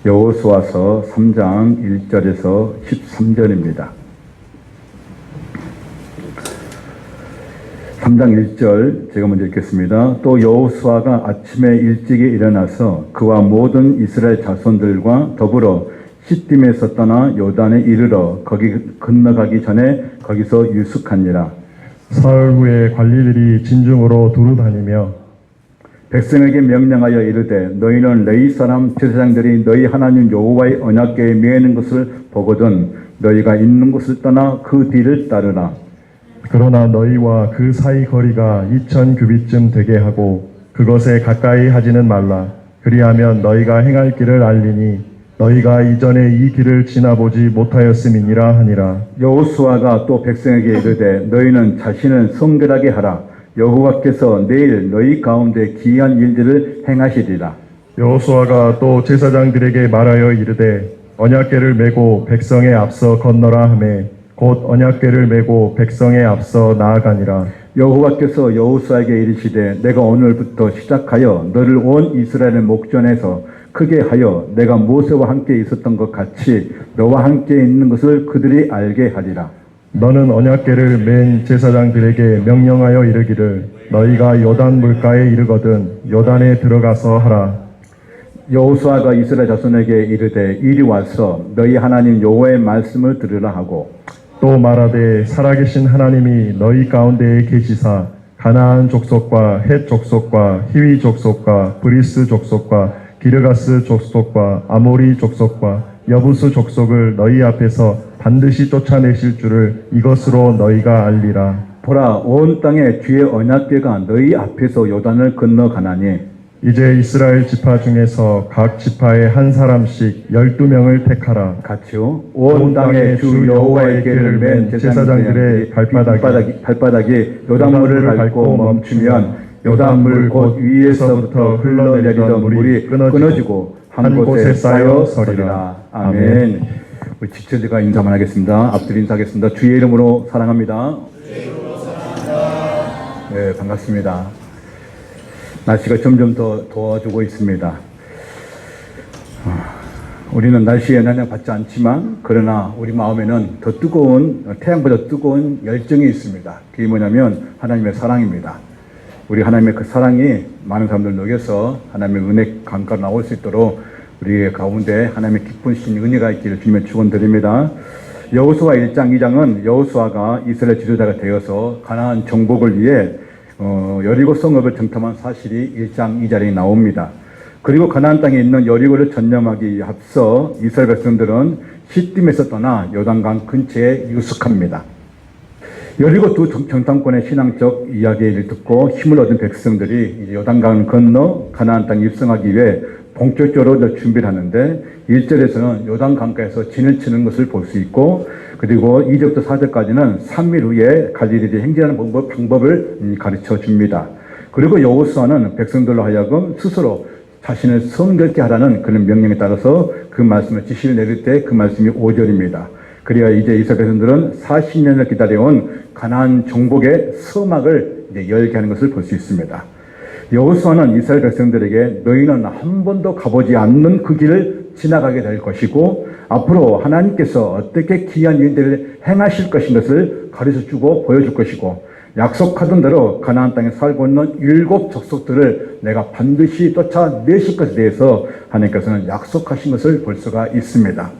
여호수아서 3장 1절에서 13절입니다. 3장 1절 제가 먼저 읽겠습니다. 또 여호수아가 아침에 일찍이 일어나서 그와 모든 이스라엘 자손들과 더불어 시딤에서 떠나 요단에 이르러 거기 건너가기 전에 거기서 유숙하니라. 사흘 후에 관리들이 진중으로 두루 다니며 백성에게 명령하여 이르되 너희는 레위 사람 제사장들이 너희 하나님 여호와의 언약궤에 매는 것을 보거든 너희가 있는 곳을 떠나 그 뒤를 따르라. 그러나 너희와 그 사이 거리가 2000규빗쯤 되게 하고 그것에 가까이 하지는 말라. 그리하면 너희가 행할 길을 알리니 너희가 이전에 이 길을 지나보지 못하였음이니라 하니라. 여호수아가 또 백성에게 이르되 너희는 자신을 성결하게 하라. 여호와께서 내일 너희 가운데 기이한 일들을 행하시리라. 여호수아가 또 제사장들에게 말하여 이르되 언약궤를 메고 백성에 앞서 건너라 하매 곧 언약궤를 메고 백성에 앞서 나아가니라. 여호와께서 여호수아에게 이르시되 내가 오늘부터 시작하여 너를 온 이스라엘의 목전에서 크게 하여 내가 모세와 함께 있었던 것 같이 너와 함께 있는 것을 그들이 알게 하리라. 너는 언약궤를 맨 제사장들에게 명령하여 이르기를 너희가 요단 물가에 이르거든 요단에 들어가서 하라. 여호수아가 이스라엘 자손에게 이르되 이리 와서 너희 하나님 여호와의 말씀을 들으라 하고 또 말하되 살아계신 하나님이 너희 가운데에 계시사 가나안 족속과 헷 족속과 히위 족속과 브리스 족속과 기르가스 족속과 아모리 족속과 여부스 족속을 너희 앞에서 반드시 쫓아내실 줄을 이것으로 너희가 알리라. 보라 온 땅에 주의 언약궤가 너희 앞에서 요단을 건너가나니 이제 이스라엘 지파 중에서 각 지파에 한 사람씩 12명을 택하라. 같이요. 온 땅에 주 여호와의 궤를 맨 제사장들의 발바닥이 요단물을 밟고 멈추면 요단물 곧 위에서부터 흘러내리던 물이 끊어지고 한 곳에 쌓여 서리라. 아멘. 우리 지체들과 인사만 하겠습니다. 앞뒤로 인사하겠습니다. 주의 이름으로 사랑합니다. 네, 반갑습니다. 날씨가 점점 더 더워지고 있습니다. 우리는 날씨에 영향을 받지 않지만 그러나 우리 마음에는 더 뜨거운 태양보다 뜨거운 열정이 있습니다. 그게 뭐냐면 하나님의 사랑입니다. 우리 하나님의 그 사랑이 많은 사람들 녹여서 하나님의 은혜 강가로 나올 수 있도록 우리 가운데 하나님의 기쁘신 은혜가 있기를 주님의 축원드립니다. 여호수아 1장 2장은 여호수아가 이스라엘 지도자가 되어서 가나안 정복을 위해 여리고 성읍을 정탐한 사실이 1장 2절에 나옵니다. 그리고 가나안 땅에 있는 여리고를 전념하기 앞서 이스라엘 백성들은 시딤에서 떠나 요단강 근처에 유숙합니다. 여리고 두 정탐권의 신앙적 이야기를 듣고 힘을 얻은 백성들이 이제 요단강을 건너 가나안 땅에 입성하기 위해 본격적으로 준비를 하는데 1절에서는 요단 강가에서 진을 치는 것을 볼 수 있고 그리고 2절부터 4절까지는 3일 후에 갈릴리에 행진하는 방법을 가르쳐 줍니다. 그리고 여호수아는 백성들로 하여금 스스로 자신을 성결케 하라는 그런 명령에 따라서 그 말씀을 지시를 내릴 때 그 말씀이 5절입니다. 그래야 이제 이스라엘 백성들은 40년을 기다려온 가나안 정복의 서막을 이제 열게 하는 것을 볼 수 있습니다. 여호수아는 이스라엘 백성들에게 너희는 한 번도 가보지 않는 그 길을 지나가게 될 것이고 앞으로 하나님께서 어떻게 귀한 일들을 행하실 것인 것을 가르쳐주고 보여줄 것이고 약속하던 대로 가나안 땅에 살고 있는 7 족속들을 내가 반드시 쫓아내실 것에 대해서 하나님께서는 약속하신 것을 볼 수가 있습니다.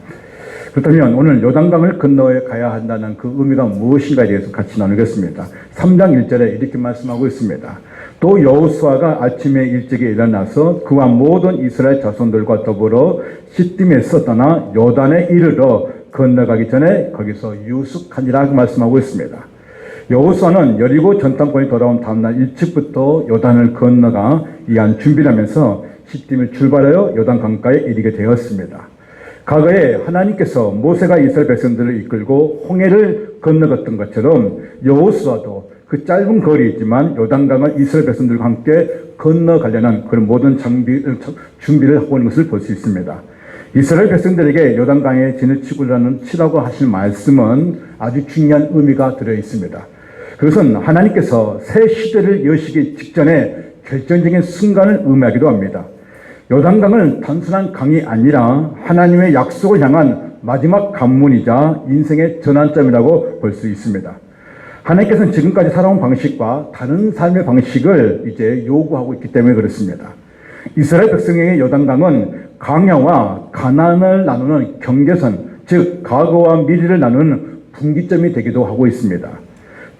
그렇다면 오늘 요단강을 건너가야 한다는 그 의미가 무엇인가에 대해서 같이 나누겠습니다. 3장 1절에 이렇게 말씀하고 있습니다. 또 여호수아가 아침에 일찍이 일어나서 그와 모든 이스라엘 자손들과 더불어 시딤에서 떠나 요단에 이르러 건너가기 전에 거기서 유숙하니라 말씀하고 있습니다. 여호수아는 여리고 전탐꾼이 돌아온 다음날 일찍부터 요단을 건너가 이안 준비를 하면서 시딤을 출발하여 요단 강가에 이르게 되었습니다. 과거에 하나님께서 모세가 이스라엘 백성들을 이끌고 홍해를 건너갔던 것처럼 여호수아도 그 짧은 거리이지만 요단강을 이스라엘 백성들과 함께 건너가려는 그런 모든 준비를 하고 있는 것을 볼 수 있습니다. 이스라엘 백성들에게 요단강에 진을 치라고 하신 말씀은 아주 중요한 의미가 들어 있습니다. 그것은 하나님께서 새 시대를 여시기 직전에 결정적인 순간을 의미하기도 합니다. 요단강은 단순한 강이 아니라 하나님의 약속을 향한 마지막 관문이자 인생의 전환점이라고 볼 수 있습니다. 하나님께서는 지금까지 살아온 방식과 다른 삶의 방식을 이제 요구하고 있기 때문에 그렇습니다. 이스라엘 백성에게 요단강은 광야와 가나안을 나누는 경계선, 즉 과거와 미래를 나누는 분기점이 되기도 하고 있습니다.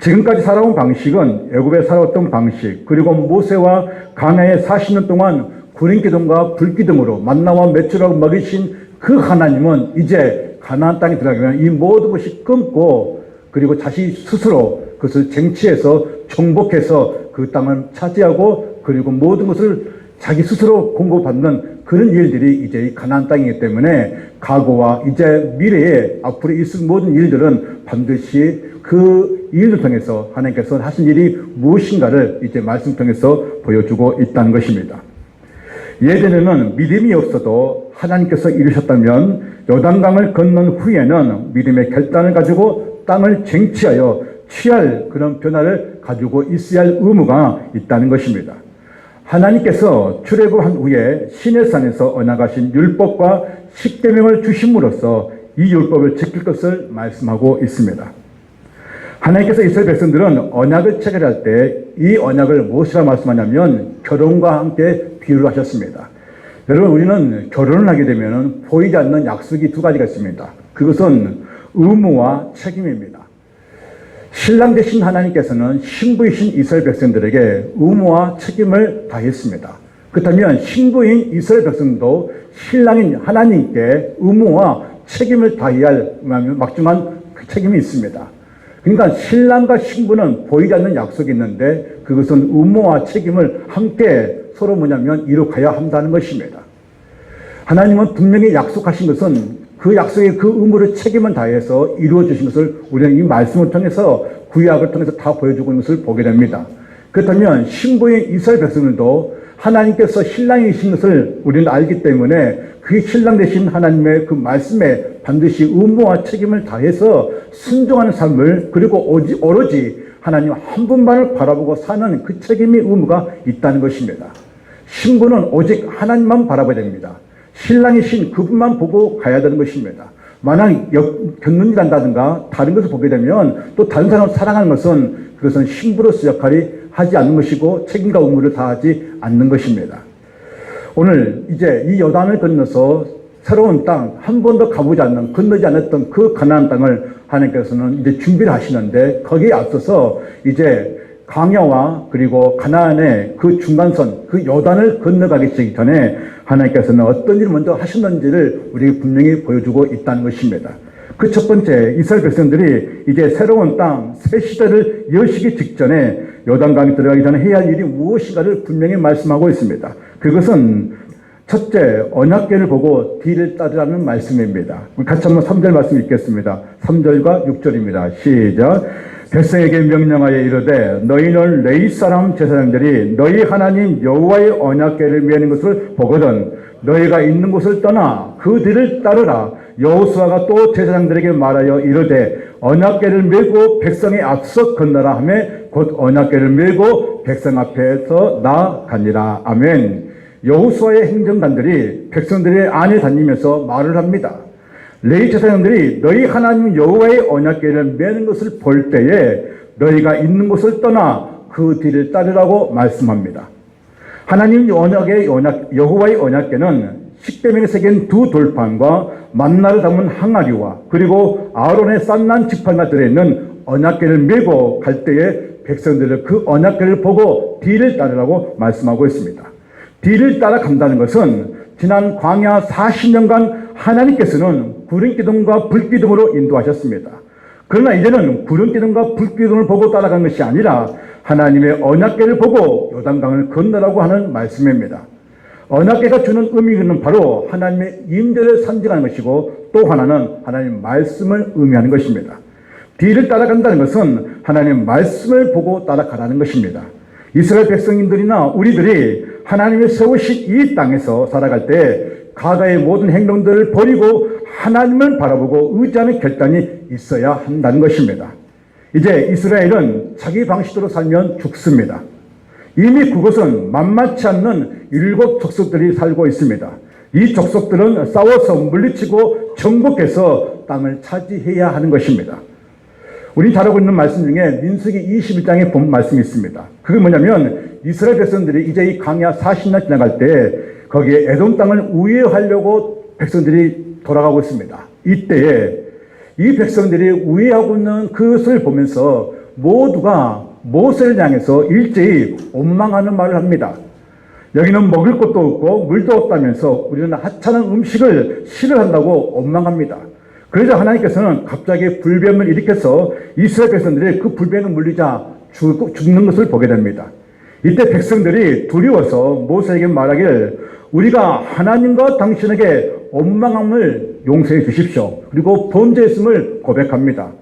지금까지 살아온 방식은 애굽에 살아왔던 방식, 그리고 모세와 광야에 40년 동안 구름기둥과 불기둥으로 만나와 메추라고 먹이신 그 하나님은 이제 가나안 땅에 들어가면 이 모든 것이 끊고, 그리고 자신 스스로 그것을 쟁취해서 정복해서 그 땅을 차지하고, 그리고 모든 것을 자기 스스로 공급받는 그런 일들이 이제 이 가나안 땅이기 때문에 과거와 이제 미래에 앞으로 있을 모든 일들은 반드시 그 일을 통해서 하나님께서 하신 일이 무엇인가를 이제 말씀 통해서 보여주고 있다는 것입니다. 예전에는 믿음이 없어도 하나님께서 이루셨다면 요단강을 건넌 후에는 믿음의 결단을 가지고 땅을 쟁취하여 취할 그런 변화를 가지고 있어야 할 의무가 있다는 것입니다. 하나님께서 출애굽한 후에 시내산에서 언약하신 율법과 십계명을 주심으로써 이 율법을 지킬 것을 말씀하고 있습니다. 하나님께서 이스라엘 백성들은 언약을 체결할 때 이 언약을 무엇이라 말씀하냐면 결혼과 함께 비유를 하셨습니다. 여러분, 우리는 결혼을 하게 되면 보이지 않는 약속이 두 가지가 있습니다. 그것은 의무와 책임입니다. 신랑 되신 하나님께서는 신부이신 이스라엘 백성들에게 의무와 책임을 다했습니다. 그렇다면 신부인 이스라엘 백성도 신랑인 하나님께 의무와 책임을 다해야 할 막중한 책임이 있습니다. 그러니까 신랑과 신부는 보이지 않는 약속이 있는데 그것은 의무와 책임을 함께 서로 뭐냐면 이룩해야 한다는 것입니다. 하나님은 분명히 약속하신 것은 그 약속의 그 의무를 책임을 다해서 이루어 주신 것을 우리는 이 말씀을 통해서 구약을 통해서 다 보여주고 있는 것을 보게 됩니다. 그렇다면 신부인 이스라엘 백성들도 하나님께서 신랑이신 것을 우리는 알기 때문에 그 신랑 되신 하나님의 그 말씀에 반드시 의무와 책임을 다해서 순종하는 삶을, 그리고 오로지 하나님 한 분만을 바라보고 사는 그 책임이 의무가 있다는 것입니다. 신부는 오직 하나님만 바라봐야 됩니다. 신랑이신 그분만 보고 가야 되는 것입니다. 만약 겪는 일 한다든가 다른 것을 보게 되면 또 다른 사람을 사랑하는 것은 그것은 신부로서 역할이 하지 않는 것이고 책임과 의무를 다하지 않는 것입니다. 오늘 이제 이 요단을 건너서 새로운 땅, 한 번도 가보지 않는, 건너지 않았던 그 가나안 땅을 하나님께서는 이제 준비를 하시는데 거기에 앞서서 이제 광야와 그리고 가나안의 그 중간선, 그 요단을 건너가기 전에 하나님께서는 어떤 일을 먼저 하셨는지를 우리에게 분명히 보여주고 있다는 것입니다. 그 첫 번째, 이스라엘 백성들이 이제 새로운 땅, 새 시대를 여시기 직전에 요단강에 들어가기 전에 해야 할 일이 무엇인가를 분명히 말씀하고 있습니다. 그것은 첫째, 언약궤를 보고 뒤를 따르라는 말씀입니다. 같이 한번 3절 말씀 읽겠습니다. 3절과 6절입니다. 시작. 백성에게 명령하여 이르되 너희는 레위 사람 제사장들이 너희 하나님 여호와의 언약궤를 메는 것을 보거든 너희가 있는 곳을 떠나 그 뒤를 따르라. 여호수아가 또 제사장들에게 말하여 이르되 언약궤를 메고 백성의 앞서 건너라 하며 곧 언약궤를 메고 백성 앞에서 나아가니라. 아멘. 여호수아의 행정관들이 백성들의 안에 다니면서 말을 합니다. 레위 제사장들이 너희 하나님 여호와의 언약궤를 메는 것을 볼 때에 너희가 있는 곳을 떠나 그 뒤를 따르라고 말씀합니다. 하나님 여호와의 언약궤는 십계명에 새긴 두 돌판과 만나를 담은 항아리와 그리고 아론의 싼난 지팡이가 들어있는 언약궤를 메고 갈 때에 백성들을 그 언약궤를 보고 뒤를 따르라고 말씀하고 있습니다. 뒤를 따라간다는 것은 지난 광야 40년간 하나님께서는 구름기둥과 불기둥으로 인도하셨습니다. 그러나 이제는 구름기둥과 불기둥을 보고 따라간 것이 아니라 하나님의 언약궤를 보고 요단강을 건너라고 하는 말씀입니다. 언약궤가 주는 의미는 바로 하나님의 임재를 상징하는 것이고 또 하나는 하나님의 말씀을 의미하는 것입니다. 뒤를 따라간다는 것은 하나님의 말씀을 보고 따라가라는 것입니다. 이스라엘 백성님들이나 우리들이 하나님의 세우신 이 땅에서 살아갈 때 과거의 모든 행동들을 버리고 하나님을 바라보고 의지하는 결단이 있어야 한다는 것입니다. 이제 이스라엘은 자기 방식대로 살면 죽습니다. 이미 그곳은 만만치 않는 7 족속들이 살고 있습니다. 이 족속들은 싸워서 물리치고 정복해서 땅을 차지해야 하는 것입니다. 우리 잘 알고 있는 말씀 중에 민수기 21장에 본 말씀이 있습니다. 그게 뭐냐면 이스라엘 백성들이 이제 이 광야 40년 지나갈 때 거기에 에돔 땅을 우회하려고 백성들이 돌아가고 있습니다. 이때에 이 백성들이 우회하고 있는 그것을 보면서 모두가 모세를 향해서 일제히 원망하는 말을 합니다. 여기는 먹을 것도 없고 물도 없다면서 우리는 하찮은 음식을 싫어한다고 원망합니다. 그러자 하나님께서는 갑자기 불뱀을 일으켜서 이스라엘 백성들이 그 불뱀을 물리자 죽는 것을 보게 됩니다. 이때 백성들이 두려워서 모세에게 말하길 우리가 하나님과 당신에게 원망함을 용서해 주십시오. 그리고 범죄했음을 고백합니다.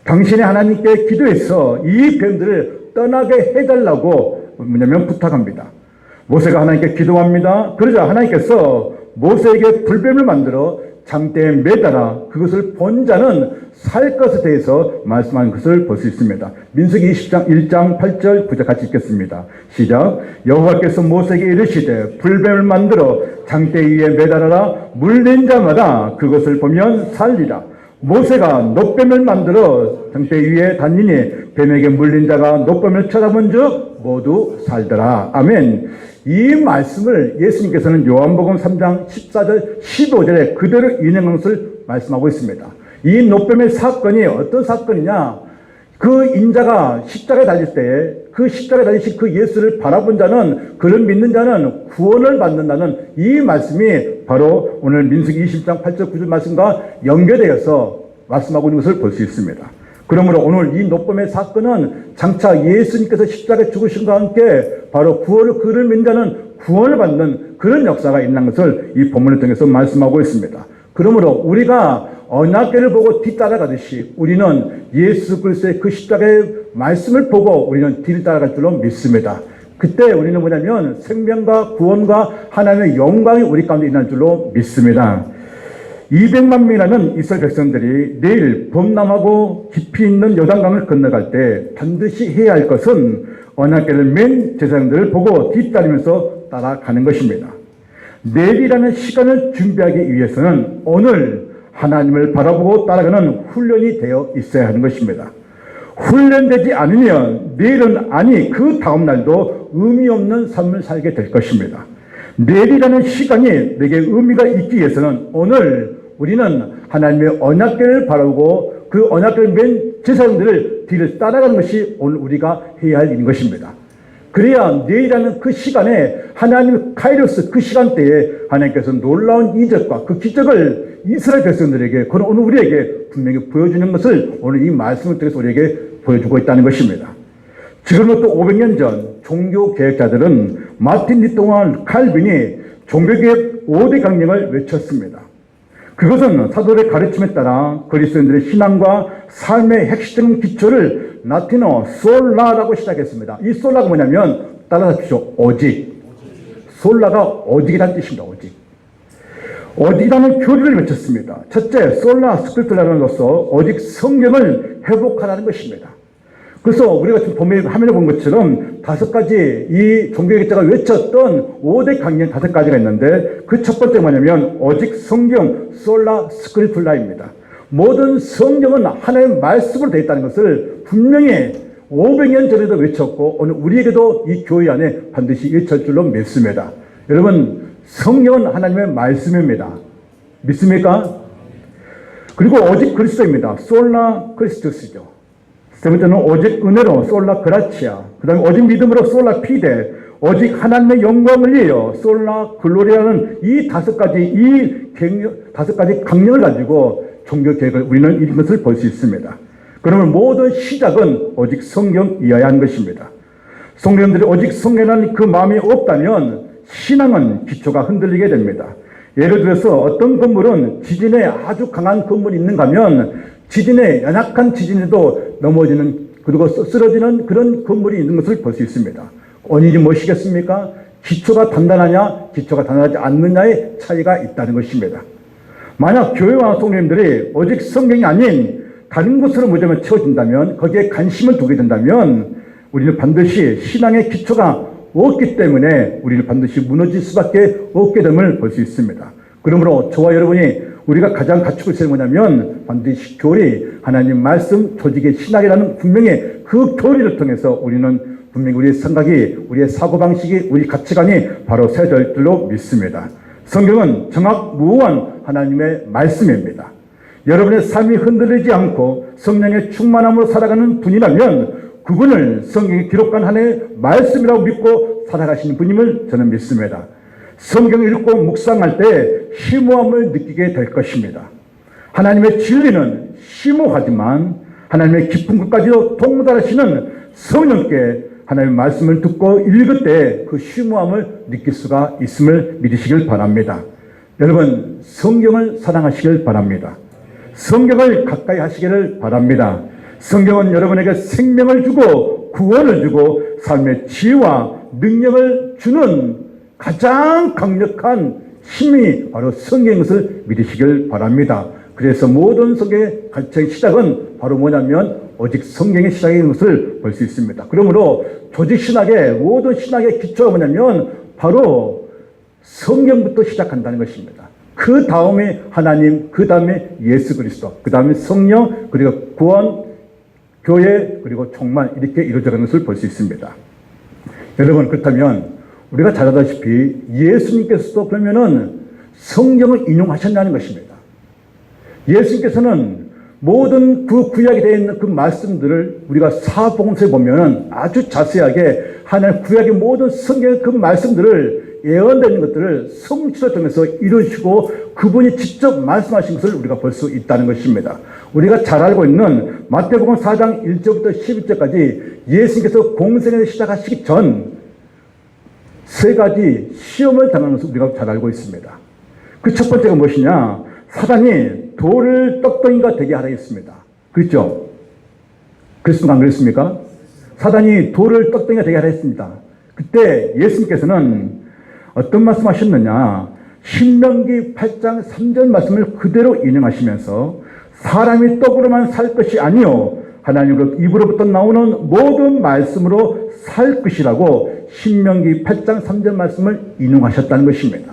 당신의 하나님께 기도해서 이 뱀들을 떠나게 해달라고 부탁합니다. 모세가 하나님께 기도합니다. 그러자 하나님께서 모세에게 불뱀을 만들어 장대에 매달아 그것을 본 자는 살 것에 대해서 말씀하는 것을 볼 수 있습니다. 민수기 20장 1장 8절 9절 같이 읽겠습니다. 시작. 여호와께서 모세에게 이르시되 불뱀을 만들어 장대 위에 매달아라. 물린 자마다 그것을 보면 살리라. 모세가 놋뱀을 만들어 장대 위에 던지니 뱀에게 물린 자가 놋뱀을 쳐다본 즉 모두 살더라. 아멘. 이 말씀을 예수님께서는 요한복음 3장 14절 15절에 그대로 인용한 것을 말씀하고 있습니다. 이 놋뱀의 사건이 어떤 사건이냐, 그 인자가 십자가에 달릴 때에 그 십자가에 달리신 그 예수를 바라본 자는, 그를 믿는 자는 구원을 받는다는 이 말씀이 바로 오늘 민수기 20장 8절 9절 말씀과 연결되어서 말씀하고 있는 것을 볼 수 있습니다. 그러므로 오늘 이 놋뱀의 사건은 장차 예수님께서 십자가에 죽으신 것과 함께 바로 그를 믿는 자는 구원을 받는 그런 역사가 있는 것을 이 본문을 통해서 말씀하고 있습니다. 그러므로 우리가 언약궤를 보고 뒤따라가듯이 우리는 예수 그리스도의 그 십자가의 말씀을 보고 우리는 뒤를 따라갈 줄로 믿습니다. 그때 우리는 뭐냐면 생명과 구원과 하나님의 영광이 우리 가운데 일어날 줄로 믿습니다. 200만 명이라는 이스라엘 백성들이 내일 범람하고 깊이 있는 요단강을 건너갈 때 반드시 해야 할 것은 언약궤를 맨 제사장들을 보고 뒤따르면서 따라가는 것입니다. 내일이라는 시간을 준비하기 위해서는 오늘 하나님을 바라보고 따라가는 훈련이 되어 있어야 하는 것입니다. 훈련되지 않으면 내일은 아니 그 다음 날도 의미 없는 삶을 살게 될 것입니다. 내일이라는 시간이 내게 의미가 있기 위해서는 오늘 우리는 하나님의 언약궤를 바라보고 그 언약궤를 맨 제사장들을 뒤를 따라가는 것이 오늘 우리가 해야 할 일인 것입니다. 그래야 내일이라는 그 시간에 하나님의 카이로스 그 시간대에 하나님께서 놀라운 이적과 그 기적을 이스라엘 백성들에게, 그런 오늘 우리에게 분명히 보여주는 것을 오늘 이 말씀을 통해서 우리에게 보여주고 있다는 것입니다. 지금부터 500년 전 종교개혁자들은 마틴 루터 칼빈이 종교개혁 5대 강령을 외쳤습니다. 그것은 사도의 가르침에 따라 그리스도인들의 신앙과 삶의 핵심 기초를 라틴어 솔라라고 시작했습니다. 이 솔라가 뭐냐면 따라하십시오. 오직. 솔라가 오직이라는 뜻입니다. 오직. 오직이라는 교리를 외쳤습니다. 첫째, 솔라 스크립트라는로서 오직 성경을 회복하라는 것입니다. 그래서 우리가 지금 화면에 본 것처럼 5가지 이 종교개혁자가 외쳤던 5대 강령 5가지가 있는데 그 첫 번째 뭐냐면 오직 성경 솔라 스크립툴라입니다. 모든 성경은 하나님의 말씀으로 되어 있다는 것을 분명히 500년 전에도 외쳤고 오늘 우리에게도 이 교회 안에 반드시 외칠 줄로 믿습니다. 여러분, 성경은 하나님의 말씀입니다. 믿습니까? 그리고 오직 그리스도입니다. 솔라 크리스투스죠. 세 번째는 오직 은혜로 솔라 그라치아, 그 다음에 오직 믿음으로 솔라 피데, 오직 하나님의 영광을 위하여 솔라 글로리아는 이 5가지 강령을 가지고 종교개혁을 우리는 이런 것을 볼 수 있습니다. 그러면 모든 시작은 오직 성경이어야 하는 것입니다. 성도님들이 오직 성경이라는 그 마음이 없다면 신앙은 기초가 흔들리게 됩니다. 예를 들어서 어떤 건물은 지진에 아주 강한 건물이 있는가 하면 지진에 연약한 지진에도 넘어지는 그리고 쓰러지는 그런 건물이 있는 것을 볼 수 있습니다. 원인이 무엇이겠습니까? 기초가 단단하냐 기초가 단단하지 않느냐의 차이가 있다는 것입니다. 만약 교회와 성도님들이 오직 성경이 아닌 다른 것으로 무조건 채워진다면, 거기에 관심을 두게 된다면 우리는 반드시 신앙의 기초가 없기 때문에 우리는 반드시 무너질 수밖에 없게 됨을 볼 수 있습니다. 그러므로 저와 여러분이 우리가 가장 갖추고 있어야 뭐냐면 반드시 교리, 하나님 말씀, 조직의 신학이라는 분명히 그 교리를 통해서 우리는 분명히 우리의 생각이, 우리의 사고방식이, 우리 가치관이 바로 세워질 줄로 믿습니다. 성경은 정확무한 하나님의 말씀입니다. 여러분의 삶이 흔들리지 않고 성령의 충만함으로 살아가는 분이라면 그분을 성경에 기록한 하나님의 말씀이라고 믿고 살아가시는 분임을 저는 믿습니다. 성경을 읽고 묵상할 때 심오함을 느끼게 될 것입니다. 하나님의 진리는 심오하지만 하나님의 깊은 것까지도 통달하시는 성령께 하나님의 말씀을 듣고 읽을 때 그 심오함을 느낄 수가 있음을 믿으시길 바랍니다. 여러분, 성경을 사랑하시길 바랍니다. 성경을 가까이 하시기를 바랍니다. 성경은 여러분에게 생명을 주고 구원을 주고 삶의 지혜와 능력을 주는 가장 강력한 힘이 바로 성경인 것을 믿으시길 바랍니다. 그래서 모든 성경의 가르침의 시작은 바로 뭐냐면 오직 성경의 시작인 것을 볼 수 있습니다. 그러므로 조직신학의 모든 신학의 기초가 뭐냐면 바로 성경부터 시작한다는 것입니다. 그 다음에 하나님, 그 다음에 예수 그리스도, 그 다음에 성령, 그리고 구원, 교회, 그리고 총만 이렇게 이루어져가는 것을 볼 수 있습니다. 여러분, 그렇다면 우리가 잘 알다시피 예수님께서도 그러면은 성경을 인용하셨다는 것입니다. 예수님께서는 모든 그 구약에 되어 있는 그 말씀들을 우리가 사복음서에 보면은 아주 자세하게 하나님 구약의 모든 성경의 그 말씀들을 예언되는 것들을 성취를 통해서 이루시고 그분이 직접 말씀하신 것을 우리가 볼 수 있다는 것입니다. 우리가 잘 알고 있는 마태복음 4장 1절부터 11절까지 예수님께서 공생을 시작하시기 전 세 가지 시험을 당하는 것을 우리가 잘 알고 있습니다. 그 첫 번째가 무엇이냐? 사단이 돌을 떡덩이가 되게 하라 했습니다. 그렇죠? 그랬습니까? 안 그랬습니까? 사단이 돌을 떡덩이가 되게 하라 했습니다. 그때 예수님께서는 어떤 말씀 하셨느냐? 신명기 8장 3절 말씀을 그대로 인용하시면서 사람이 떡으로만 살 것이 아니요 하나님 입으로부터 나오는 모든 말씀으로 살 것이라고 신명기 8장 3절 말씀을 인용하셨다는 것입니다.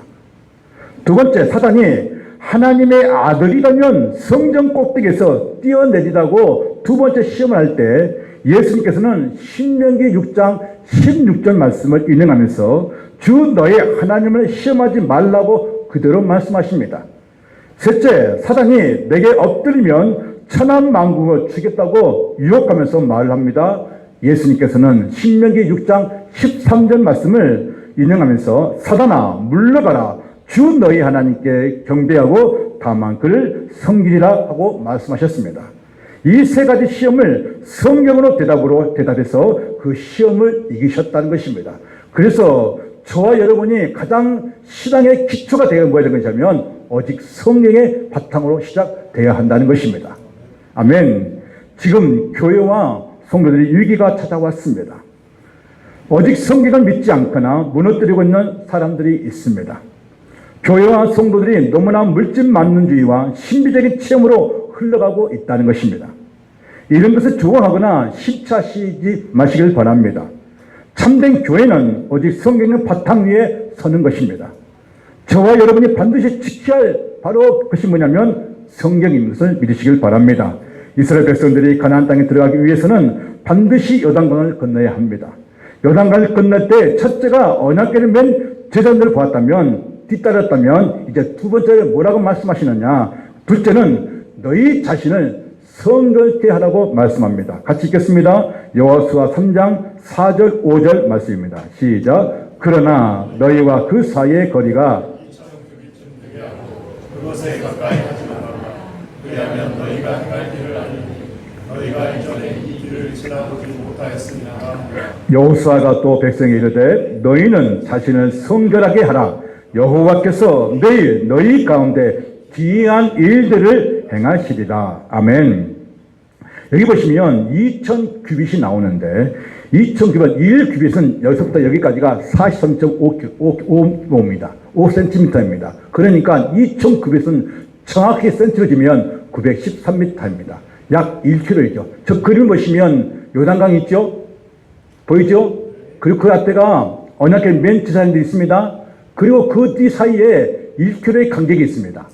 두 번째, 사단이 하나님의 아들이라면 성전 꼭대기에서 뛰어내리라고 두 번째 시험을 할 때 예수님께서는 신명기 6장 16절 말씀을 인용하면서 주 너의 하나님을 시험하지 말라고 그대로 말씀하십니다. 셋째, 사단이 내게 엎드리면 천한 만국을 주겠다고 유혹하면서 말을 합니다. 예수님께서는 신명기 6장 13절 말씀을 인용하면서 사단아 물러가라 주 너희 하나님께 경배하고 다만 그를 섬기리라 하고 말씀하셨습니다. 이 세 가지 시험을 성경으로 대답해서 그 시험을 이기셨다는 것입니다. 그래서 저와 여러분이 가장 신앙의 기초가 되어 뭐야 되는 것이냐면 오직 성경의 바탕으로 시작되어야 한다는 것입니다. 아멘. 지금 교회와 성도들이 위기가 찾아왔습니다. 오직 성경을 믿지 않거나 무너뜨리고 있는 사람들이 있습니다. 교회와 성도들이 너무나 물질만능주의와 신비적인 체험으로 흘러가고 있다는 것입니다. 이런 것을 조언하거나 심차시지 마시길 바랍니다. 참된 교회는 오직 성경의 바탕 위에 서는 것입니다. 저와 여러분이 반드시 지켜야 할 바로 그것이 뭐냐면 성경인 것을 믿으시길 바랍니다. 이스라엘 백성들이 가나안 땅에 들어가기 위해서는 반드시 요단강을 건너야 합니다. 요단강을 건널 때 첫째가 언약궤를 맨 제자들을 보았다면 뒤따랐다면 이제 두 번째는 뭐라고 말씀하시느냐? 둘째는 너희 자신을 성결케 하라고 말씀합니다. 같이 읽겠습니다. 여호수아 3장 4절 5절 말씀입니다. 시작. 그러나 너희와 그 사이의 거리가 그것에 가까이 하지 말아라. 그리하면 너희가 행할 길을 아니 너희가 이전에 이 길을 지나보지 못하였습니다. 여호수아가 또 백성에게 이르되 너희는 자신을 성결하게 하라. 여호와께서 내일 너희 가운데 기이한 일들을 행하시리라. 아멘. 여기 보시면 2000규빗이 나오는데 2000규빗 1규빗은 여기서부터 여기까지가 43.5입니다. 5cm입니다. 그러니까 2000규빗은 정확히 센티로 지면 913m입니다. 약 1km이죠. 저 그림 보시면 요단강 있죠? 보이죠? 그리고 그 앞에가 언약궤 맨 지사님도 있습니다. 그리고 그 뒤 사이에 1km의 간격이 있습니다.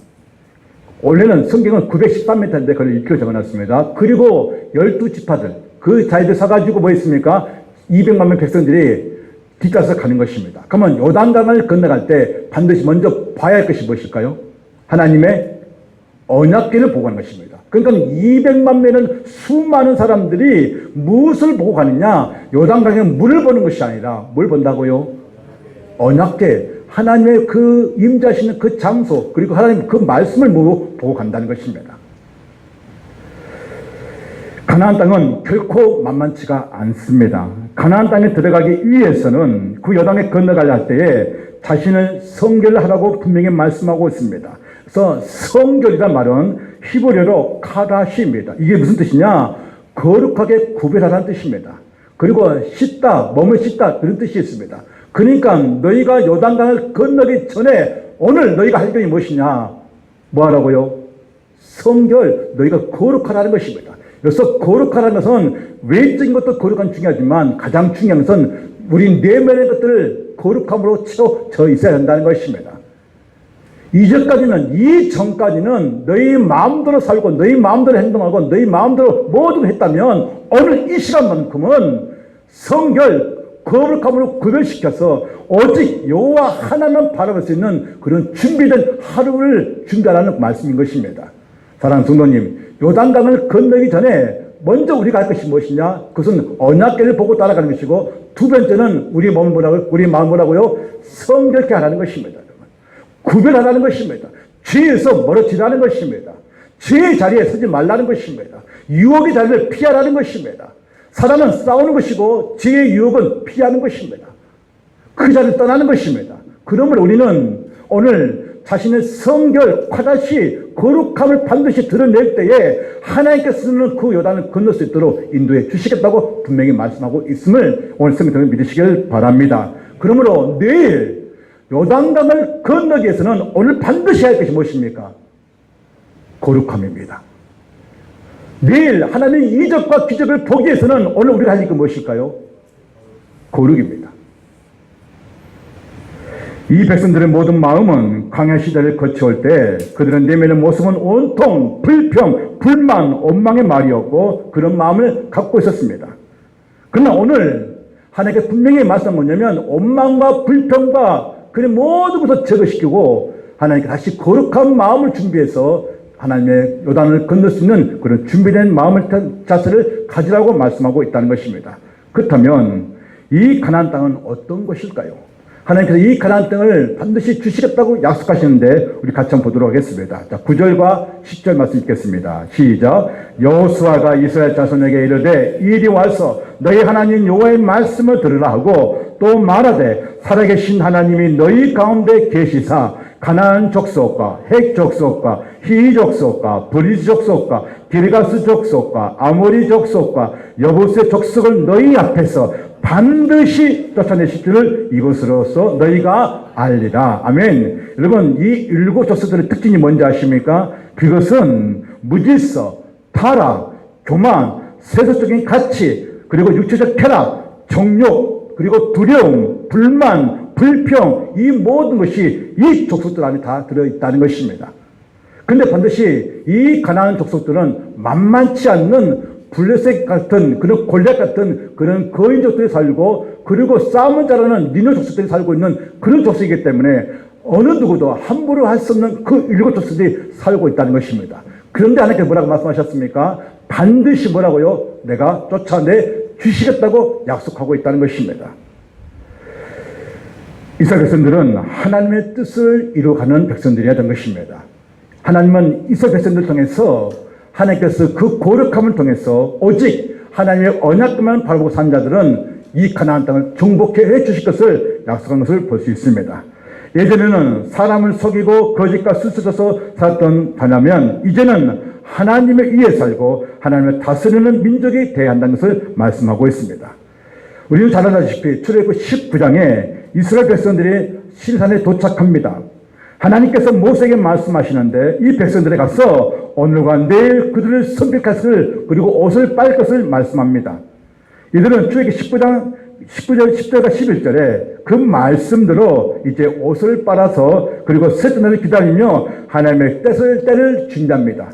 원래는 성경은 913m인데 그걸 1km 적어놨습니다. 그리고 12지파들, 그 자리들 사가지고 뭐 있습니까? 200만 명 백성들이 뒤따라서 가는 것입니다. 그러면 요단강을 건너갈 때 반드시 먼저 봐야 할 것이 무엇일까요? 하나님의 언약궤를 보고 가는 것입니다. 그러니까 200만 명은 수많은 사람들이 무엇을 보고 가느냐? 요단강에 물을 보는 것이 아니라 뭘 본다고요? 언약궤, 하나님의 그 임재하시는 그 장소, 그리고 하나님 그 말씀을 보고 간다는 것입니다. 가나안 땅은 결코 만만치가 않습니다. 가나안 땅에 들어가기 위해서는 그 요단에 건너갈 때에 자신을 성결하라고 분명히 말씀하고 있습니다. 그래서 성결이란 말은 히브리어로 카다시입니다. 이게 무슨 뜻이냐? 거룩하게 구별하라는 뜻입니다. 그리고 씻다, 몸을 씻다, 그런 뜻이 있습니다. 그러니까 너희가 요단강을 건너기 전에 오늘 너희가 할 일이 무엇이냐? 뭐 하라고요? 성결, 너희가 거룩하라는 것입니다. 여기서 거룩하라는 것은 외적인 것도 거룩한 중요하지만 가장 중요한 것은 우리 내면의 것들을 거룩함으로 채워져 있어야 한다는 것입니다. 이전까지는 너희 마음대로 살고 너희 마음대로 행동하고 너희 마음대로 모든 걸 했다면 오늘 이 시간만큼은 성결, 거룩함으로 구별시켜서 오직 여호와 하나만 바라볼 수 있는 그런 준비된 하루를 준비하라는 말씀인 것입니다. 사랑하는 성도님, 요단강을 건너기 전에 먼저 우리가 할 것이 무엇이냐? 그것은 언약궤를 보고 따라가는 것이고, 두 번째는 우리 마음을 뭐라고요? 성결케 하라는 것입니다. 구별하라는 것입니다. 죄에서 멀어지라는 것입니다. 죄의 자리에 서지 말라는 것입니다. 유혹의 자리를 피하라는 것입니다. 사람은 싸우는 것이고 죄의 유혹은 피하는 것입니다. 그 자리를 떠나는 것입니다. 그러므로 우리는 오늘 자신의 성결, 과다시 거룩함을 반드시 드러낼 때에 하나님께서는 그 요단을 건널 수 있도록 인도해 주시겠다고 분명히 말씀하고 있음을 오늘 성경을 믿으시길 바랍니다. 그러므로 내일 요단강을 건너기 위해서는 오늘 반드시 할 것이 무엇입니까? 거룩함입니다. 내일 하나님의 이적과 기적을 보기 위해서는 오늘 우리가 할 일은 무엇일까요? 거룩입니다. 이 백성들의 모든 마음은 광야 시대를 거쳐올 때 그들의 내면의 모습은 온통 불평, 불만, 원망의 말이었고 그런 마음을 갖고 있었습니다. 그러나 오늘 하나님께 분명히 말씀한 뭐냐면 원망과 불평과 그런 모든 것을 제거시키고 하나님께 다시 거룩한 마음을 준비해서 하나님의 요단을 건널 수 있는 그런 준비된 마음을 자세를 가지라고 말씀하고 있다는 것입니다. 그렇다면 이 가나안 땅은 어떤 것일까요? 하나님께서 이 가나안 땅을 반드시 주시겠다고 약속하시는데 우리 같이 한번 보도록 하겠습니다. 자, 9절과 10절 말씀 읽겠습니다. 시작. 여호수아가 이스라엘 자손에게 이르되 이리 와서 너희 하나님 여호와의 말씀을 들으라 하고 또 말하되 살아계신 하나님이 너희 가운데 계시사 가나안 족속과 헷 족속과 히위 족속과 브리스 족속과 기르가스 족속과 아모리 족속과 여부스의 족속을 너희 앞에서 반드시 쫓아내실 줄을 이것으로서 너희가 알리라. 아멘. 여러분, 이 7 족속들의 특징이 뭔지 아십니까? 그것은 무질서, 타락, 교만, 세속적인 가치, 그리고 육체적 쾌락, 정욕, 그리고 두려움, 불만, 불평, 이 모든 것이 이 족속들 안에 다 들어있다는 것입니다. 그런데 반드시 이 가나안 족속들은 만만치 않는 블레셋 같은 그런 골리앗 같은 그런 거인족들이 살고 그리고 싸움을 잘하는 니누 족속들이 살고 있는 그런 족속이기 때문에 어느 누구도 함부로 할 수 없는 그 7 족속들이 살고 있다는 것입니다. 그런데 하나님께서 뭐라고 말씀하셨습니까? 반드시 뭐라고요? 내가 쫓아내 주시겠다고 약속하고 있다는 것입니다. 이스라엘 백성들은 하나님의 뜻을 이루어가는 백성들이어야 된 것입니다. 하나님은 이스라엘 백성들을 통해서 하나님께서 그 거룩함을 통해서 오직 하나님의 언약만 바라보고 산 자들은 이 가나안 땅을 정복해 해 주실 것을 약속한 것을 볼 수 있습니다. 예전에는 사람을 속이고 거짓과 수수져서 살았던 자라면 이제는 하나님의 위에 살고 하나님을 다스리는 민족이 되어야 한다는 것을 말씀하고 있습니다. 우리는 잘 알다시피 출애굽기 19장에 이스라엘 백성들이 신산에 도착합니다. 하나님께서 모세에게 말씀하시는데 이 백성들에 가서 오늘과 내일 그들을 선택할 것을 그리고 옷을 빨 것을 말씀합니다. 이들은 출애굽기 19장 10절과 11절에 그 말씀대로 이제 옷을 빨아서 그리고 셋째 날을 기다리며 하나님의 때를 준비합니다.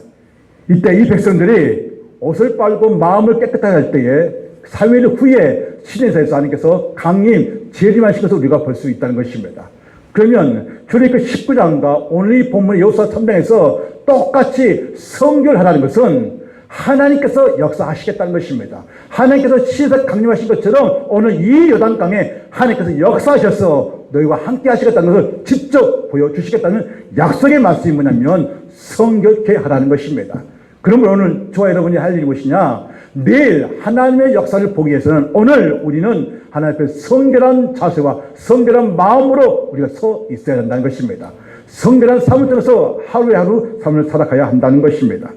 이때 이 백성들이 옷을 빨고 마음을 깨끗하게 할 때에 3일 후에 시내사에서 하나님께서 강림, 재림하시면서 우리가 볼 수 있다는 것입니다. 그러면 출애굽기 19장과 오늘 이 본문 여호수아 3장에서 똑같이 성결하라는 것은 하나님께서 역사하시겠다는 것입니다. 하나님께서 시에서 강림하신 것처럼 오늘 이 요단강에 하나님께서 역사하셔서 너희와 함께 하시겠다는 것을 직접 보여주시겠다는 약속의 말씀이 뭐냐면 성결케 하라는 것입니다. 그러면 오늘 저와 여러분이 할 일이 무엇이냐? 내일 하나님의 역사를 보기 위해서는 오늘 우리는 하나님 앞에 성결한 자세와 성결한 마음으로 우리가 서 있어야 한다는 것입니다. 성결한 삶을 통해서 하루에 하루 삶을 살아가야 한다는 것입니다.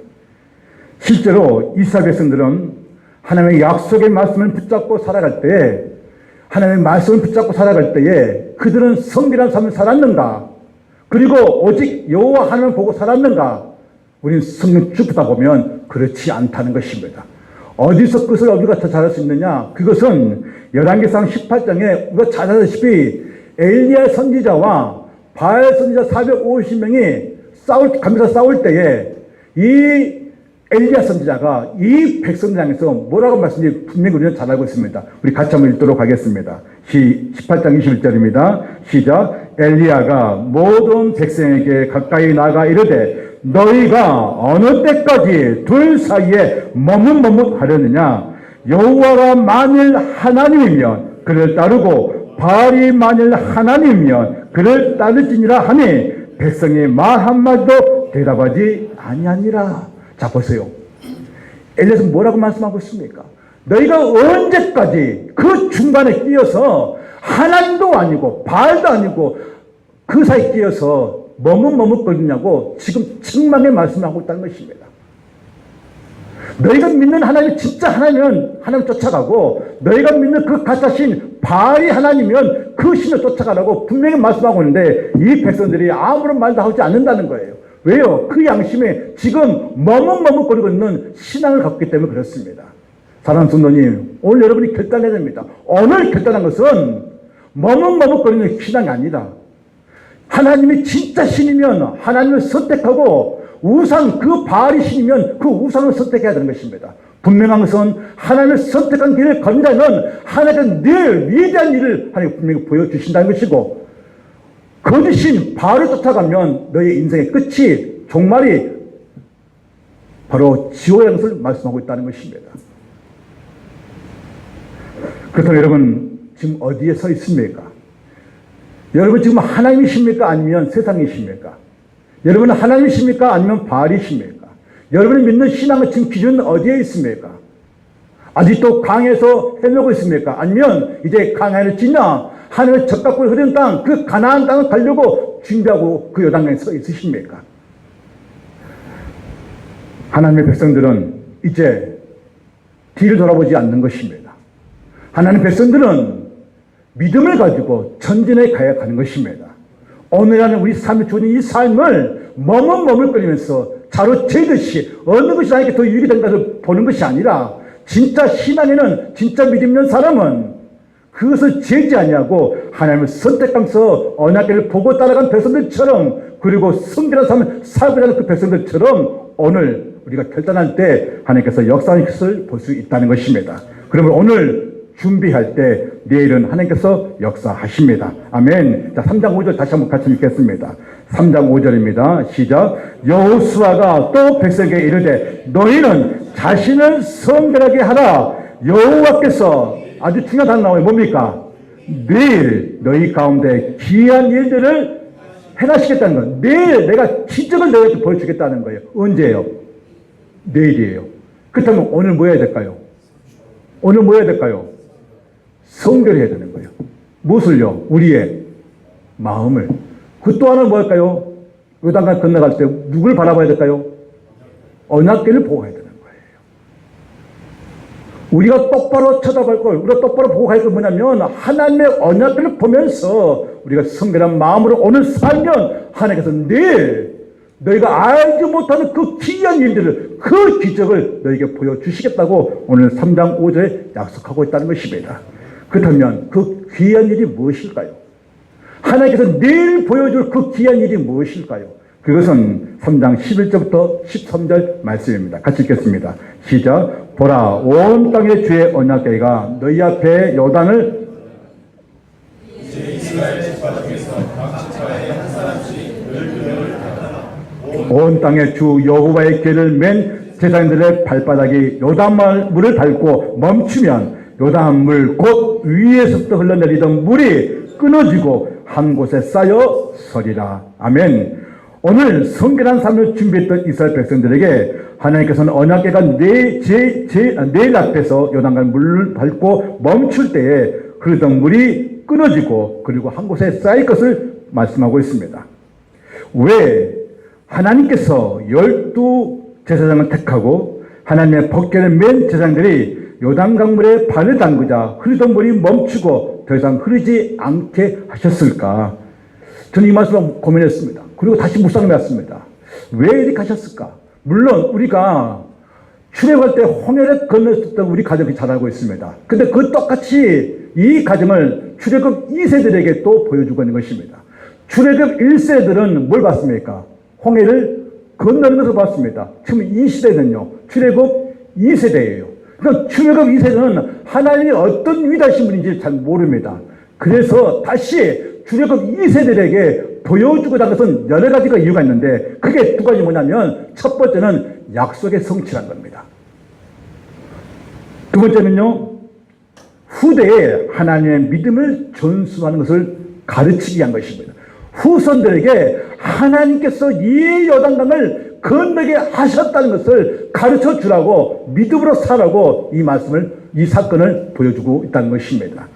실제로 이스라엘 백성들은 하나님의 약속의 말씀을 붙잡고 살아갈 때에 하나님의 말씀을 붙잡고 살아갈 때에 그들은 성결한 삶을 살았는가? 그리고 오직 여호와 하나님을 보고 살았는가? 우리는 성경 쭉 보다 보면 그렇지 않다는 것입니다. 어디서 그것을 우리가 더 잘할 수 있느냐? 그것은 열왕기상 18장에 우리가 잘 아다시피 엘리야 선지자와 바알 선지자 450명이 가면서 싸울 때에 이 엘리야 선지자가 이 백성들 향해서 뭐라고 말씀인지 분명히 우리는 잘 알고 있습니다. 우리 같이 한번 읽도록 하겠습니다. 18장 21절입니다. 시작. 엘리야가 모든 백성에게 가까이 나가 이르되 너희가 어느 때까지 둘 사이에 머뭇머뭇하려느냐? 여호와가 만일 하나님이면 그를 따르고 바알이 만일 하나님이면 그를 따를지니라 하니 백성이 말 한마디도 대답하지 아니하니라. 자 보세요. 엘리야서 뭐라고 말씀하고 있습니까? 너희가 언제까지 그 중간에 끼어서 하나님도 아니고 바알도 아니고 그 사이에 끼어서 머뭇머뭇거리냐고 지금 책망의 말씀을 하고 있다는 것입니다. 너희가 믿는 하나님이 진짜 하나님은 하나님 쫓아가고 너희가 믿는 그 가짜신 바알이 하나님이면 그 신을 쫓아가라고 분명히 말씀하고 있는데 이 백성들이 아무런 말도 하지 않는다는 거예요. 왜요? 그 양심에 지금 머뭇머뭇거리고 있는 신앙을 갖고 있기 때문에 그렇습니다. 사랑하는 성도님, 오늘 여러분이 결단해야 됩니다. 오늘 결단한 것은 머뭇머뭇거리는 신앙이 아니다. 하나님이 진짜 신이면 하나님을 선택하고 우상 그 바알이 신이면 그 우상을 선택해야 되는 것입니다. 분명한 것은 하나님을 선택한 길을 건 자는 하나님은 늘 위대한 일을 하나님 분명히 보여주신다는 것이고 거짓신 바알을 쫓아가면 너의 인생의 끝이 종말이 바로 지옥이라는 것을 말씀하고 있다는 것입니다. 그렇다면 여러분 지금 어디에 서 있습니까? 여러분 지금 하나님이십니까? 아니면 세상이십니까? 여러분은 하나님이십니까? 아니면 바알이십니까? 여러분이 믿는 신앙의 지금 기준은 어디에 있습니까? 아직도 강에서 헤매고 있습니까? 아니면 이제 강야를 지나 하늘의 적각골 흐르는 땅, 그 가나안 땅을 가려고 준비하고 그 요단강에 서 있으십니까? 하나님의 백성들은 이제 뒤를 돌아보지 않는 것입니다. 하나님의 백성들은 믿음을 가지고 전진해 가야 하는 것입니다. 오늘날은 우리 삶에 주는 이 삶을 머뭇머뭇거리면서 자로 재듯이 어느 것이 나에게 더 유익이 된가 를 보는 것이 아니라 진짜 신앙에는 진짜 믿음 있는 사람은 그것을 재지 아니하고 하나님을 선택하면서 언약궤를 보고 따라간 백성들처럼 그리고 성결한 삶을 살고자 하는 그 백성들처럼 오늘 우리가 결단할 때 하나님께서 역사하는 것을 볼 수 있다는 것입니다. 그러면 오늘 준비할 때 내일은 하나님께서 역사하십니다. 아멘. 자, 3장 5절 다시 한번 같이 읽겠습니다. 3장 5절입니다. 시작. 여호수아가 또 백성에게 이르되 너희는 자신을 성결하게 하라. 여호와께서 아주 중요한 단어 나와요. 뭡니까? 내일 너희 가운데 귀한 일들을 행하시겠다는 거예요. 내일 내가 기적을 너희한테 보여주겠다는 거예요. 언제예요? 내일이에요. 그렇다면 오늘 뭐 해야 될까요? 오늘 뭐 해야 될까요? 성결해야 되는 거예요. 무엇을요? 우리의 마음을. 그 또 하나는 뭐일까요? 요단강 건너갈 때 누굴 바라봐야 될까요? 언약궤를 보고 가야 되는 거예요. 우리가 똑바로 쳐다볼 걸, 우리가 똑바로 보고 갈 건 뭐냐면 하나님의 언약궤를 보면서 우리가 성결한 마음으로 오늘 살면 하나님께서 내일 너희가 알지 못하는 그 기이한 일들을, 그 기적을 너희에게 보여주시겠다고 오늘 3장 5절에 약속하고 있다는 것입니다. 그렇다면 그 귀한 일이 무엇일까요? 하나님께서 내일 보여줄 그 귀한 일이 무엇일까요? 그것은 3장 11절부터 13절 말씀입니다. 같이 읽겠습니다. 시작. 보라, 온 땅의 주의 언약궤가 너희 앞에 요단을 이제 이스라엘 지파 중에서 각 지파에 한 사람씩 늘 그령을 갖다라. 온 땅의 주 여호와의 궤를 맨 제사장들의 발바닥이 요단물을 밟고 멈추면 요단물 곧 위에서부터 흘러내리던 물이 끊어지고 한 곳에 쌓여 서리라. 아멘. 오늘 성결한 삶을 준비했던 이스라엘 백성들에게 하나님께서는 언약궤가 내일 앞에서 요단강 물을 밟고 멈출 때에 흐르던 물이 끊어지고 그리고 한 곳에 쌓일 것을 말씀하고 있습니다. 왜 하나님께서 12 제사장을 택하고 하나님의 법궤를 맨 제사장들이 요단강물에 발을 담그자 흐르던 물이 멈추고 더 이상 흐르지 않게 하셨을까? 저는 이 말씀을 고민했습니다. 그리고 다시 묵상을 했습니다. 왜 이렇게 하셨을까? 물론 우리가 출애굽할 때 홍해를 건넜었던 우리 가족이 잘 알고 있습니다. 근데 그 똑같이 이 가정을 출애굽 2세들에게 또 보여주고 있는 것입니다. 출애굽 1세들은 뭘 봤습니까? 홍해를 건너는 것을 봤습니다. 지금 이 시대는요, 출애굽 2세대예요. 그러니까 출애굽 2세대는 하나님이 어떤 위대하신 분인지 잘 모릅니다. 그래서 다시 출애굽 2세들에게 보여주고자 한 것은 여러 가지가 이유가 있는데 그게 두 가지 뭐냐면 첫 번째는 약속의 성취란 겁니다. 두 번째는요, 후대에 하나님의 믿음을 전수하는 것을 가르치기 위한 것입니다. 후손들에게 하나님께서 이 요단강을 건너게 하셨다는 것을 가르쳐 주라고 믿음으로 살라고 이 말씀을, 이 사건을 보여주고 있다는 것입니다.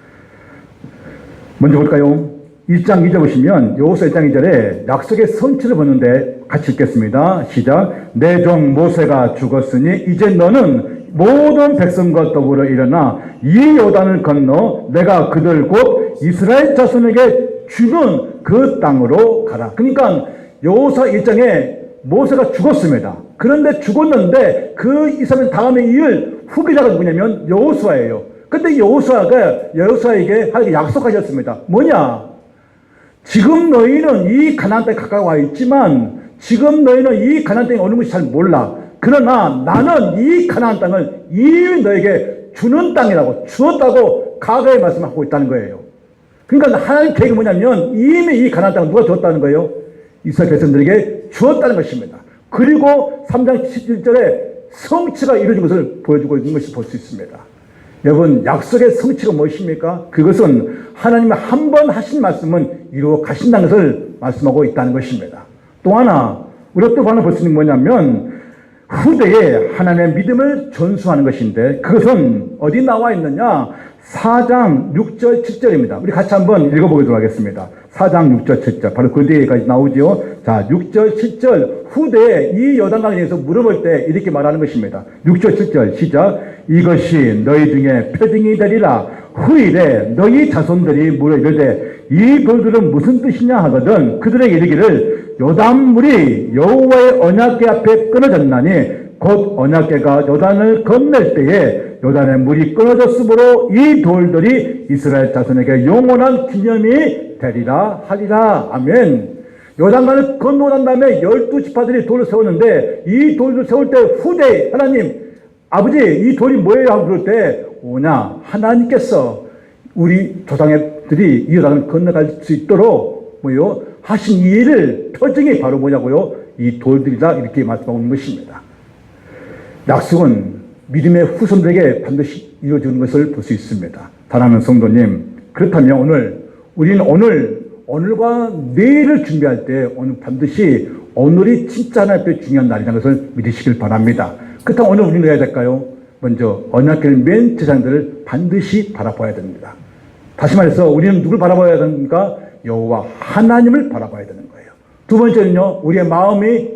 먼저 볼까요? 1장 2절 보시면 여호수아 1장 2절에 약속의 성취를 보는데 같이 읽겠습니다. 시작. 내 종 모세가 죽었으니 이제 너는 모든 백성과 더불어 일어나 이 요단을 건너 내가 그들 곧 이스라엘 자손에게 주는 그 땅으로 가라. 그러니까 여호수아 1장에 모세가 죽었습니다. 그런데 죽었는데 그 이스라엘 다음에 이을 후계자가 누구냐면 여호수아예요. 근데 여호수아에게 하나님께 약속하셨습니다. 뭐냐? 지금 너희는 이 가나안 땅에 가까이 와 있지만 지금 너희는 이 가나안 땅에 오는 것이 잘 몰라. 그러나 나는 이 가나안 땅을 이미 너에게 주는 땅이라고 주었다고 과거에 말씀하고 있다는 거예요. 그러니까 하나님 계획이 뭐냐면 이미 이 가나안 땅을 누가 주었다는 거예요? 이스라엘 백성들에게 주었다는 것입니다. 그리고 3장 17절에 성취가 이루어진 것을 보여주고 있는 것을 볼 수 있습니다. 여러분, 약속의 성취가 무엇입니까? 그것은 하나님이 한 번 하신 말씀은 이루어 가신다는 것을 말씀하고 있다는 것입니다. 또 하나, 우리가 또 하나 볼 수 있는 게 뭐냐면 후대에 하나님의 믿음을 전수하는 것인데 그것은 어디 나와 있느냐? 4장 6절 7절입니다. 우리 같이 한번 읽어보도록 하겠습니다. 4장 6절 7절 바로 그 뒤에까지 나오죠. 자, 6절 7절 후대에 이 요단강에 대해서 물어볼 때 이렇게 말하는 것입니다. 6절 7절 시작. 이것이 너희 중에 표징이 되리라. 후일에 너희 자손들이 물어 이르되 이 돌들은 무슨 뜻이냐 하거든 그들에게 이르기를 요단물이 여호와의 언약궤 앞에 끊어졌나니 곧 언약궤가 요단을 건널 때에 요단의 물이 끊어졌으므로 이 돌들이 이스라엘 자손에게 영원한 기념이 되리라 하리라. 아멘. 요단강을 건너고 난 다음에 12지파들이 돌을 세웠는데 이 돌을 세울 때 후대 하나님 아버지 이 돌이 뭐예요? 하고 그럴 때 오냐 하나님께서 우리 조상들이 이 요단을 건너갈 수 있도록 뭐요? 하신 이 일을 표징이 바로 뭐냐고요? 이 돌들이다 이렇게 말씀하고 있는 것입니다. 약속은 믿음의 후손들에게 반드시 이루어지는 것을 볼 수 있습니다. 사랑하는 성도님, 그렇다면 우리는 오늘과 내일을 준비할 때 오늘 반드시 오늘이 진짜 하나님 앞에 중요한 날이라는 것을 믿으시길 바랍니다. 그렇다면 오늘 우리는 해야 될까요? 먼저 언약궤를 맨 제사장들을 반드시 바라봐야 됩니다. 다시 말해서 우리는 누굴 바라봐야 됩니까? 여호와 하나님을 바라봐야 되는 거예요. 두 번째는요, 우리의 마음이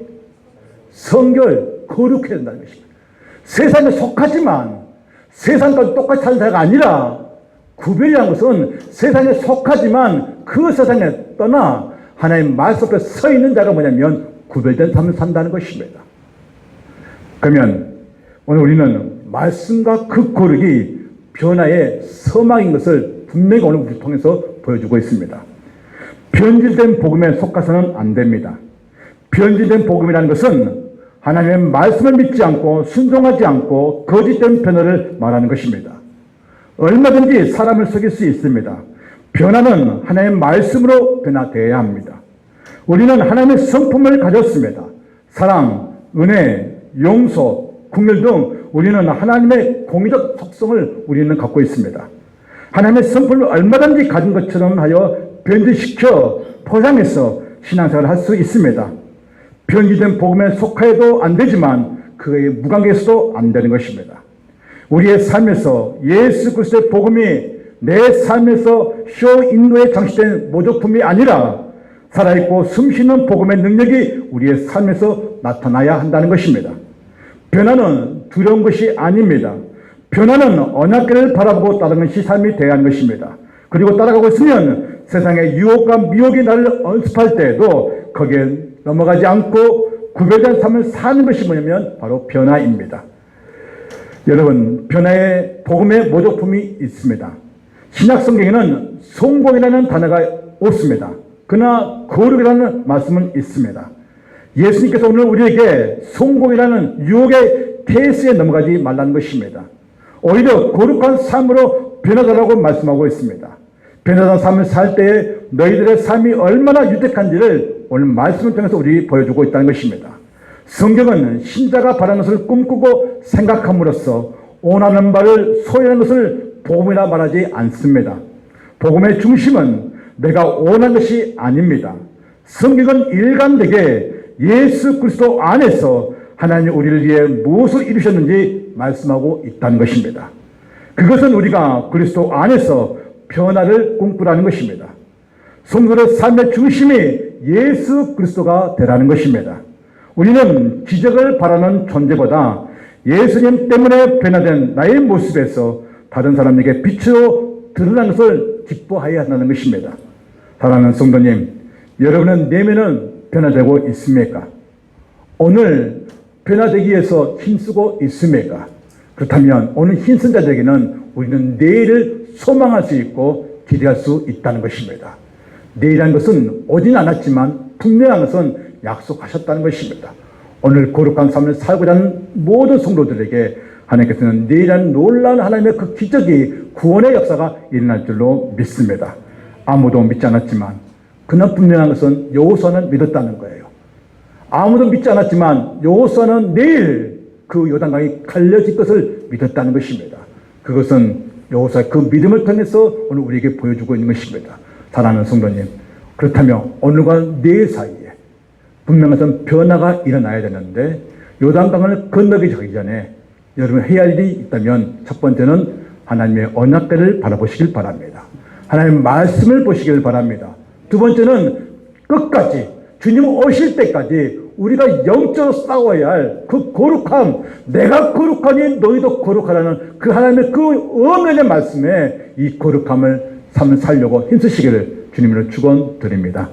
성결, 거룩해야 된다는 것입니다. 세상에 속하지만 세상과 똑같이 사는 자가 아니라 구별이라는 것은 세상에 속하지만 그 세상에 떠나 하나님 말씀 앞에 서 있는 자가 뭐냐면 구별된 삶을 산다는 것입니다. 그러면 오늘 우리는 말씀과 그 거룩이 변화의 서막인 것을 분명히 오늘 우리 통해서 보여주고 있습니다. 변질된 복음에 속아서는 안 됩니다. 변질된 복음이라는 것은 하나님의 말씀을 믿지 않고 순종하지 않고 거짓된 변화를 말하는 것입니다. 얼마든지 사람을 속일 수 있습니다. 변화는 하나님의 말씀으로 변화되어야 합니다. 우리는 하나님의 성품을 가졌습니다. 사랑, 은혜, 용서, 긍휼 등 우리는 하나님의 공의적 속성을 우리는 갖고 있습니다. 하나님의 성품을 얼마든지 가진 것처럼 하여 변질시켜 포장해서 신앙생활을 할 수 있습니다. 변질된 복음에 속하여도 안 되지만 그의 무관계에서도 안 되는 것입니다. 우리의 삶에서 예수 그리스도의 복음이 내 삶에서 쇼인도에 장식된 모조품이 아니라 살아있고 숨쉬는 복음의 능력이 우리의 삶에서 나타나야 한다는 것입니다. 변화는 두려운 것이 아닙니다. 변화는 언약궤를 바라보고 따르는 것이 삶이 되어야 하는 것입니다. 그리고 따라가고 있으면 세상의 유혹과 미혹이 나를 언습할 때에도 거기에 넘어가지 않고 구별된 삶을 사는 것이 뭐냐면 바로 변화입니다. 여러분, 변화의 복음의 모조품이 있습니다. 신약 성경에는 성공이라는 단어가 없습니다. 그러나 거룩이라는 말씀은 있습니다. 예수님께서 오늘 우리에게 성공이라는 유혹의 케이스에 넘어가지 말라는 것입니다. 오히려 거룩한 삶으로 변화하라고 말씀하고 있습니다. 변화된 삶을 살 때에 너희들의 삶이 얼마나 유택한지를 오늘 말씀을 통해서 우리 보여주고 있다는 것입니다. 성경은 신자가 바라는 것을 꿈꾸고 생각함으로써 원하는 바를 소유하는 것을 복음이라 말하지 않습니다. 복음의 중심은 내가 원하는 것이 아닙니다. 성경은 일관되게 예수 그리스도 안에서 하나님이 우리를 위해 무엇을 이루셨는지 말씀하고 있다는 것입니다. 그것은 우리가 그리스도 안에서 변화를 꿈꾸라는 것입니다. 성도의 삶의 중심이 예수 그리스도가 되라는 것입니다. 우리는 기적을 바라는 존재보다 예수님 때문에 변화된 나의 모습에서 다른 사람에게 빛으로 드러나는 것을 기뻐해야 한다는 것입니다. 사랑하는 성도님, 여러분의 내면은 변화되고 있습니까? 오늘 변화되기 위해서 힘쓰고 있습니까? 그렇다면 오늘 힘쓴 자들에게는 우리는 내일을 소망할 수 있고 기대할 수 있다는 것입니다. 내일이라는 것은 오진 않았지만 분명한 것은 약속하셨다는 것입니다. 오늘 거룩한 삶을 살고자 하는 모든 성도들에게 하나님께서는 내일이라는 놀라운 하나님의 그 기적이 구원의 역사가 일어날 줄로 믿습니다. 아무도 믿지 않았지만 그러나 분명한 것은 여호수아는 믿었다는 거예요. 아무도 믿지 않았지만 여호수아는 내일 그 요단강이 갈려질 것을 믿었다는 것입니다. 그것은 여호수아의 그 믿음을 통해서 오늘 우리에게 보여주고 있는 것입니다. 사랑하는 성도님, 그렇다면 오늘과 내일 사이에 분명한 변화가 일어나야 되는데 요단강을 건너기 전에 여러분 해야 할 일이 있다면 첫 번째는 하나님의 언약궤를 바라보시길 바랍니다. 하나님의 말씀을 보시길 바랍니다. 두 번째는 끝까지 주님 오실 때까지 우리가 영적으로 싸워야 할 그 거룩함, 내가 거룩하니 너희도 거룩하라는 그 하나님의 그 엄연의 말씀에 이 거룩함을 삶을 살려고 힘쓰시기를 주님으로 축원드립니다.